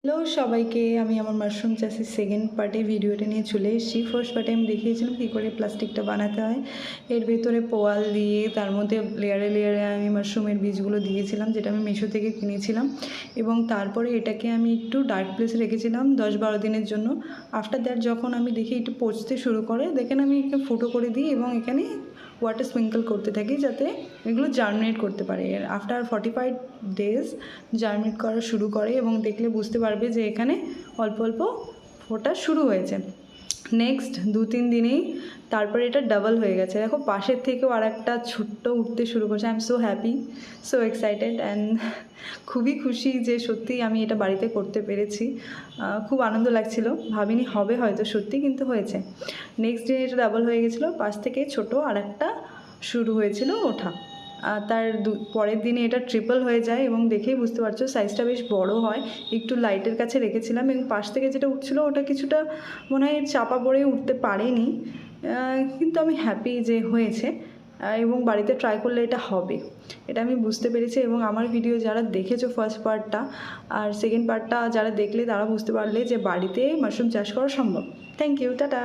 Hello সবাইকে, আমি আমার মাশরুম চাষের সেকেন্ড পার্টে ভিডিওটা নিয়ে চলে এসেছি। ফার্স্ট পার্টে আমি দেখিয়েছিলাম কী করে প্লাস্টিকটা বানাতে হয়। এর ভেতরে পোয়াল দিয়ে তার মধ্যে লেয়ারে লেয়ারে আমি মাশরুমের বীজগুলো দিয়েছিলাম, যেটা আমি মিশো থেকে কিনেছিলাম। এবং তারপরে এটাকে আমি একটু ডার্ক প্লেসে রেখেছিলাম 10-12 দিনের জন্য। আফটার দ্যাট যখন আমি দেখি একটু পচতে শুরু করে, দেখেন আমি একে ফুটো করে দিই এবং এখানে ওয়াটার স্প্রিঙ্কল করতে থাকি যাতে এগুলো জার্মিনেট করতে পারে। আফটার 45 ডেজ জার্মিনেট করা শুরু করে এবং দেখলে বুঝতে পারবে যে এখানে অল্প অল্প ফোটা শুরু হয়েছে। নেক্সট 2-3 দিনেই তারপরে এটা ডাবল হয়ে গেছে। দেখো পাশের থেকেও আর একটা ছোট্ট উঠতে শুরু করছে। I am so happy, so excited and খুবই খুশি যে সত্যিই আমি এটা বাড়িতে করতে পেরেছি। খুব আনন্দ লাগছিল, ভাবিনি হবে হয়তো সত্যি, কিন্তু হয়েছে। নেক্সট দিন এটা ডাবল হয়ে গেছিলো, পাশ থেকে ছোটো আর একটা শুরু হয়েছিল ওঠা। তার পরের দিনে এটা ট্রিপল হয়ে যায় এবং দেখেই বুঝতে পারছো সাইজটা বেশ বড় হয়। একটু লাইটের কাছে রেখেছিলাম এবং পাশ থেকে যেটা উঠছিলো ওটা কিছুটা মনে হয় চাপা পড়ে উঠতে পারেনি, কিন্তু আমি হ্যাপি যে হয়েছে এবং বাড়িতে ট্রাই করলে এটা হবে, এটা আমি বুঝতে পেরেছি। এবং আমার ভিডিও যারা দেখেছো ফার্স্ট পার্টটা আর সেকেন্ড পার্টটা যারা দেখলে তারা বুঝতে পারলে যে বাড়িতে মাশরুম চাষ করা সম্ভব। Thank you, tata.